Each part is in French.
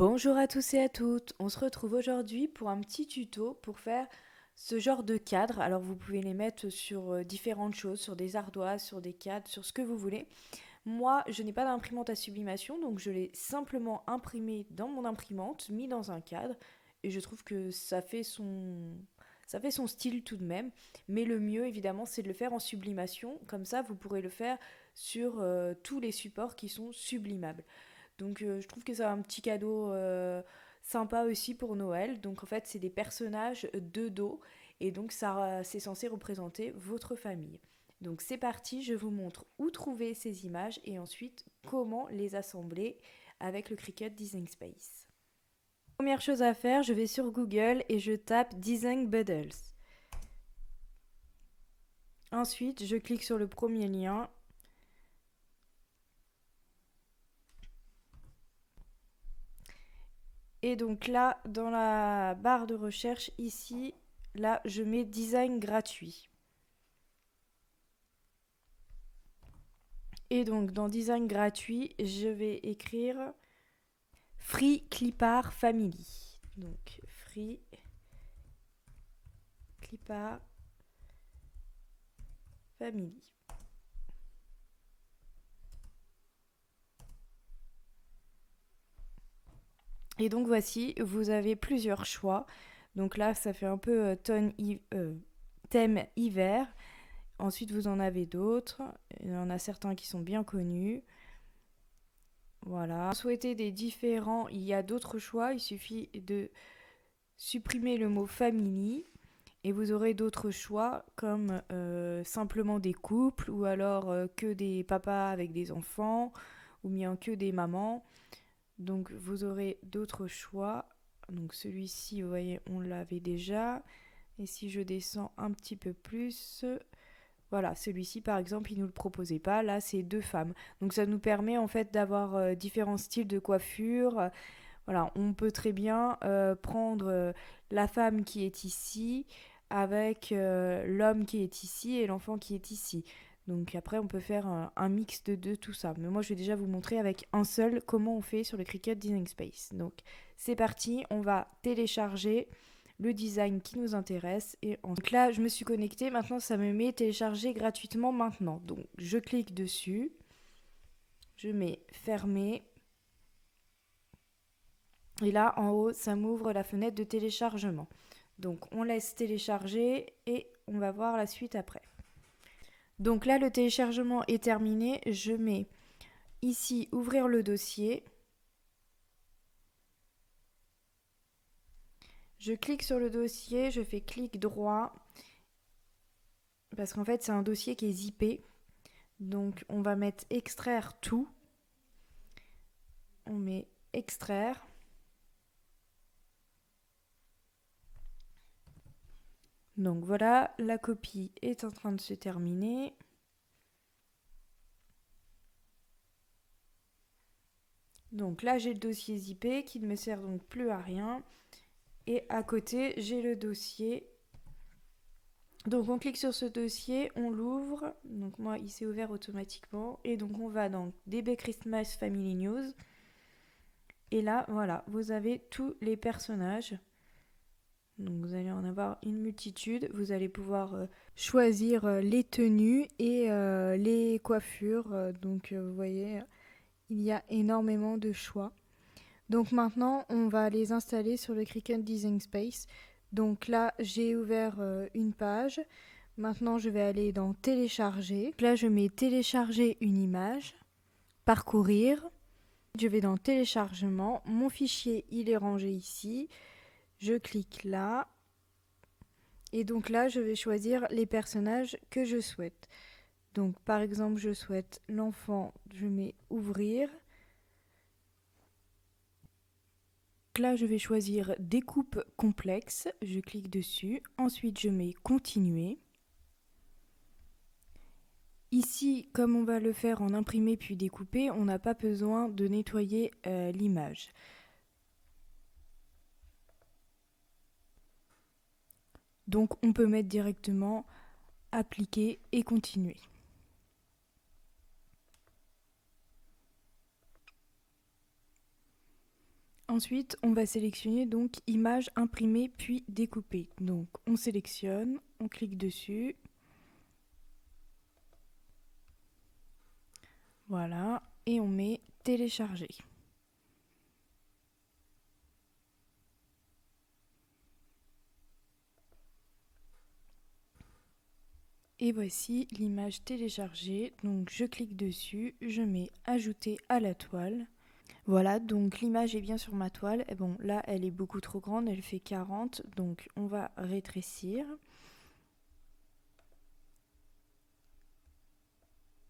Bonjour à tous et à toutes, on se retrouve aujourd'hui pour un petit tuto pour faire ce genre de cadre. Alors vous pouvez les mettre sur différentes choses, sur des ardoises, sur des cadres, sur ce que vous voulez. Moi je n'ai pas d'imprimante à sublimation donc je l'ai simplement imprimé dans mon imprimante, mis dans un cadre et je trouve que ça fait son style tout de même. Mais le mieux évidemment c'est de le faire en sublimation, comme ça vous pourrez le faire sur tous les supports qui sont sublimables. Donc je trouve que c'est un petit cadeau sympa aussi pour Noël. Donc en fait c'est des personnages de dos et donc ça c'est censé représenter votre famille. Donc c'est parti, je vous montre où trouver ces images et ensuite comment les assembler avec le Cricut Design Space. Première chose à faire, je vais sur Google et je tape Design Bundles. Ensuite, je clique sur le premier lien. Et donc là, dans la barre de recherche, ici, là, je mets design gratuit. Et donc, dans design gratuit, je vais écrire Free Clipart Family. Donc, Free Clipart Family. Et donc, voici, vous avez plusieurs choix. Donc là, ça fait un peu thème hiver. Ensuite, vous en avez d'autres. Il y en a certains qui sont bien connus. Voilà. Si vous souhaitez des différents, il y a d'autres choix. Il suffit de supprimer le mot family et vous aurez d'autres choix comme simplement des couples ou alors que des papas avec des enfants ou bien que des mamans. Donc vous aurez d'autres choix. Donc celui-ci, vous voyez, on l'avait déjà. Et si je descends un petit peu plus, voilà, celui-ci par exemple, il ne nous le proposait pas. Là, c'est deux femmes. Donc ça nous permet en fait d'avoir différents styles de coiffure. Voilà, on peut très bien prendre la femme qui est ici avec l'homme qui est ici et l'enfant qui est ici. Donc après, on peut faire un mix de deux, tout ça. Mais moi, je vais déjà vous montrer avec un seul comment on fait sur le Cricut Design Space. Donc c'est parti, on va télécharger le design qui nous intéresse. Donc là, je me suis connectée. Maintenant, ça me met télécharger gratuitement maintenant. Donc je clique dessus. Je mets fermer. Et là, en haut, ça m'ouvre la fenêtre de téléchargement. Donc, on laisse télécharger et on va voir la suite après. Donc là, le téléchargement est terminé. Je mets ici ouvrir le dossier. Je clique sur le dossier, je fais clic droit parce qu'en fait, c'est un dossier qui est zippé. Donc, on va mettre extraire tout. On met extraire. Donc voilà, la copie est en train de se terminer. Donc là, j'ai le dossier zippé qui ne me sert donc plus à rien. Et à côté, j'ai le dossier. Donc on clique sur ce dossier, on l'ouvre. Donc moi, il s'est ouvert automatiquement. Et donc on va dans DB Christmas Family News. Et là, voilà, vous avez tous les personnages. Donc vous allez en avoir une multitude. Vous allez pouvoir choisir les tenues et les coiffures. Donc vous voyez, il y a énormément de choix. Donc maintenant, on va les installer sur le Cricut Design Space. Donc là, j'ai ouvert une page. Maintenant, je vais aller dans télécharger. Là, je mets télécharger une image, parcourir. Je vais dans téléchargement. Mon fichier, il est rangé ici. Je clique là. Et donc là, je vais choisir les personnages que je souhaite. Donc par exemple, je souhaite l'enfant, je mets ouvrir. Là, je vais choisir découpe complexe, je clique dessus. Ensuite, je mets continuer. Ici, comme on va le faire en imprimer puis découper, on n'a pas besoin de nettoyer l'image. Donc, on peut mettre directement appliquer et continuer. Ensuite, on va sélectionner donc image imprimée puis découpée. Donc on sélectionne, on clique dessus. Voilà, et on met télécharger. Et voici l'image téléchargée. Donc je clique dessus, je mets ajouter à la toile. Voilà, donc l'image est bien sur ma toile. Et bon, là, elle est beaucoup trop grande, elle fait 40, donc on va rétrécir.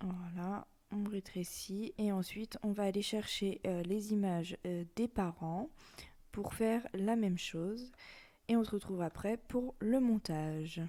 Voilà, on rétrécit et ensuite on va aller chercher les images des parents pour faire la même chose. Et on se retrouve après pour le montage.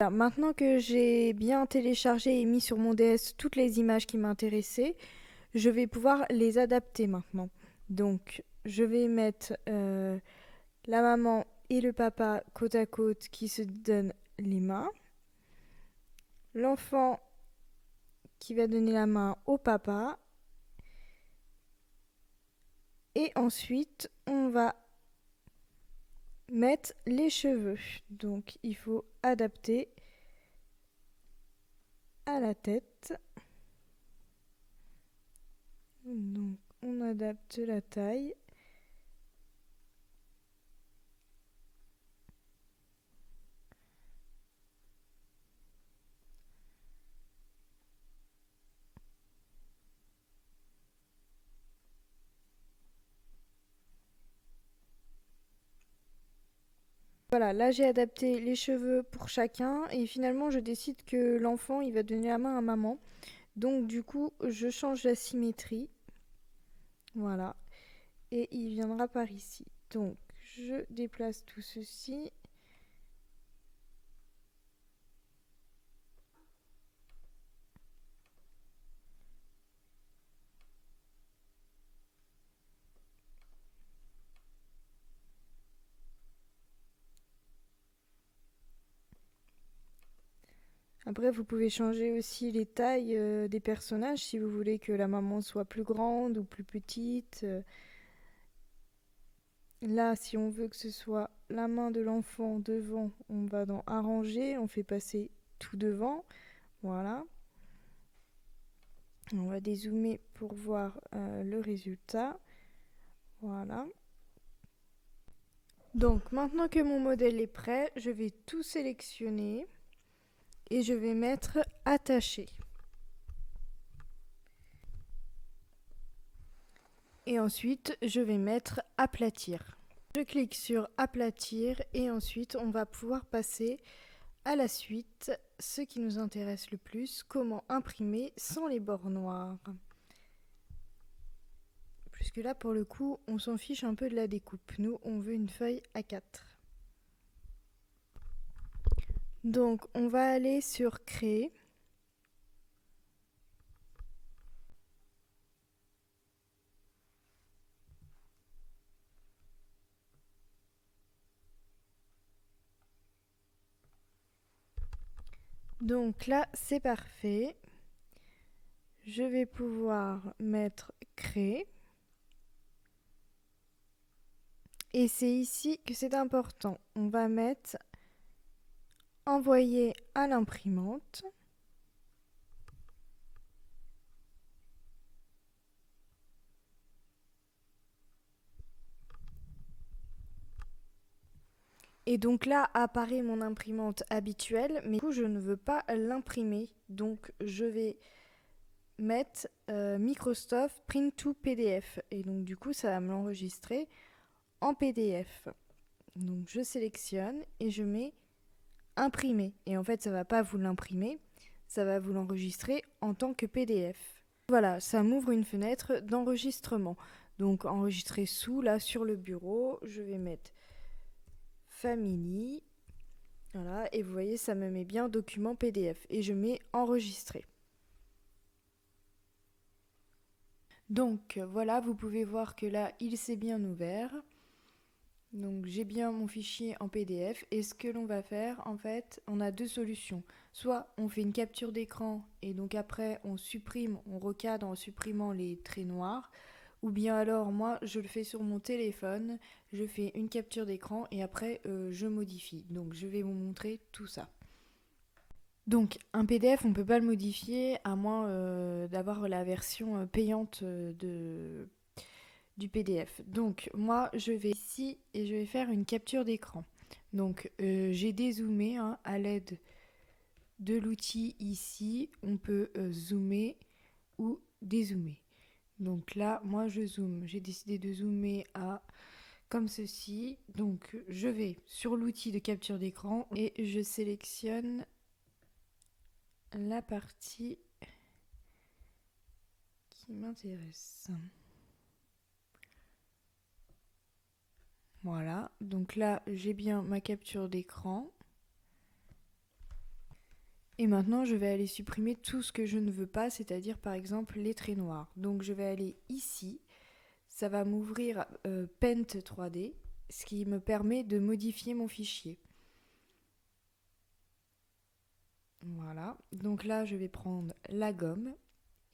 Alors, maintenant que j'ai bien téléchargé et mis sur mon DS toutes les images qui m'intéressaient, je vais pouvoir les adapter maintenant. Donc, je vais mettre la maman et le papa côte à côte qui se donnent les mains. L'enfant qui va donner la main au papa. Et ensuite, on va mettre les cheveux. Donc, il faut adapter à la tête. Donc, on adapte la taille. Voilà, là j'ai adapté les cheveux pour chacun et finalement je décide que l'enfant il va donner la main à maman. Donc du coup je change la symétrie. Voilà. Et il viendra par ici. Donc je déplace tout ceci. Après, vous pouvez changer aussi les tailles des personnages si vous voulez que la maman soit plus grande ou plus petite. Là, si on veut que ce soit la main de l'enfant devant, on va dans Arranger, on fait passer tout devant. Voilà. On va dézoomer pour voir le résultat. Voilà. Donc, maintenant que mon modèle est prêt, je vais tout sélectionner et je vais mettre attacher. Et ensuite, je vais mettre aplatir. Je clique sur aplatir et ensuite on va pouvoir passer à la suite, ce qui nous intéresse le plus, comment imprimer sans les bords noirs. Puisque là pour le coup on s'en fiche un peu de la découpe, nous on veut une feuille A4. Donc on va aller sur créer. Donc là c'est parfait. Je vais pouvoir mettre créer. Et c'est ici que c'est important. On va mettre envoyer à l'imprimante. Et donc là apparaît mon imprimante habituelle, mais du coup je ne veux pas l'imprimer. Donc je vais mettre Microsoft Print to PDF. Et donc du coup ça va me l'enregistrer en PDF. Donc je sélectionne et je mets imprimer. Et en fait ça va pas vous l'imprimer, ça va vous l'enregistrer en tant que PDF. Voilà, ça m'ouvre une fenêtre d'enregistrement. Donc enregistrer sous, là sur le bureau, je vais mettre Family. Voilà, et vous voyez, ça me met bien document PDF. Et je mets enregistrer. Donc voilà, vous pouvez voir que là, il s'est bien ouvert. Donc j'ai bien mon fichier en PDF. Et ce que l'on va faire, en fait, on a deux solutions. Soit on fait une capture d'écran et donc après on supprime, on recadre en supprimant les traits noirs. Ou bien alors moi je le fais sur mon téléphone, je fais une capture d'écran et après je modifie. Donc je vais vous montrer tout ça. Donc un PDF on ne peut pas le modifier à moins d'avoir la version payante du PDF. Donc moi je vais ici et je vais faire une capture d'écran. Donc j'ai dézoomé hein, à l'aide de l'outil ici, on peut zoomer ou dézoomer. Donc là, moi je zoome. J'ai décidé de zoomer à comme ceci. Donc je vais sur l'outil de capture d'écran et je sélectionne la partie qui m'intéresse. Voilà, donc là j'ai bien ma capture d'écran. Et maintenant je vais aller supprimer tout ce que je ne veux pas, c'est-à-dire par exemple les traits noirs. Donc je vais aller ici. Ça va m'ouvrir Paint 3D, ce qui me permet de modifier mon fichier. Voilà, donc là je vais prendre la gomme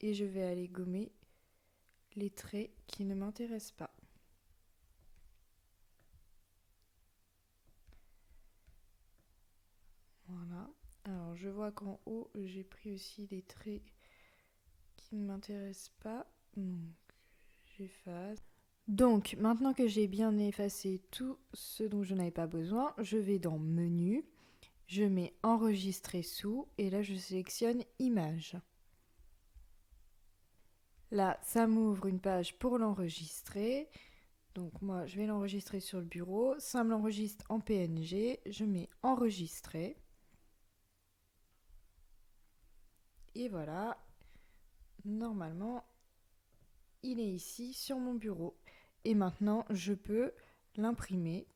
et je vais aller gommer les traits qui ne m'intéressent pas. Voilà, alors je vois qu'en haut j'ai pris aussi des traits qui ne m'intéressent pas, donc j'efface. Donc maintenant que j'ai bien effacé tout ce dont je n'avais pas besoin, je vais dans Menu, je mets Enregistrer sous et là je sélectionne Image. Là, ça m'ouvre une page pour l'enregistrer. Donc moi, je vais l'enregistrer sur le bureau. Ça me l'enregistre en PNG. Je mets Enregistrer. Et voilà. Normalement, il est ici sur mon bureau. Et maintenant, je peux l'imprimer.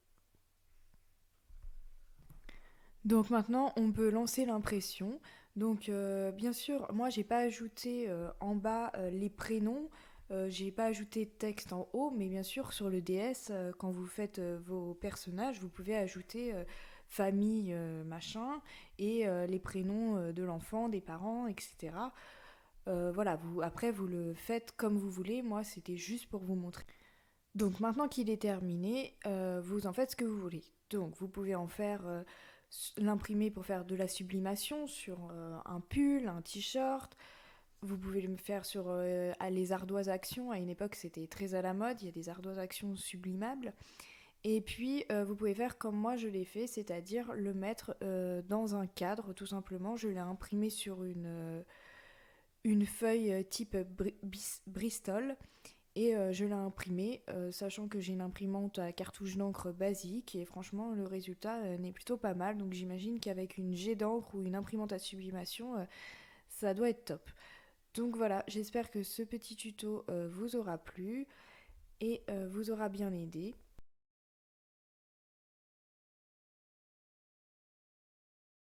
Donc maintenant, on peut lancer l'impression. Donc bien sûr, moi j'ai pas ajouté en bas les prénoms, j'ai pas ajouté de texte en haut, mais bien sûr sur le DS, quand vous faites vos personnages, vous pouvez ajouter famille machin et les prénoms de l'enfant, des parents, etc. Voilà, après vous le faites comme vous voulez, moi c'était juste pour vous montrer. Donc maintenant qu'il est terminé, vous en faites ce que vous voulez. Donc vous pouvez en faire l'imprimer pour faire de la sublimation sur un pull, un t-shirt. Vous pouvez le faire sur les ardoises actions. À une époque, c'était très à la mode. Il y a des ardoises actions sublimables. Et puis, vous pouvez faire comme moi je l'ai fait, c'est-à-dire le mettre dans un cadre, tout simplement. Je l'ai imprimé sur une feuille type Bristol. Et je l'ai imprimé, sachant que j'ai une imprimante à cartouche d'encre basique et franchement le résultat n'est plutôt pas mal. Donc j'imagine qu'avec une jet d'encre ou une imprimante à sublimation, ça doit être top. Donc voilà, j'espère que ce petit tuto vous aura plu et vous aura bien aidé.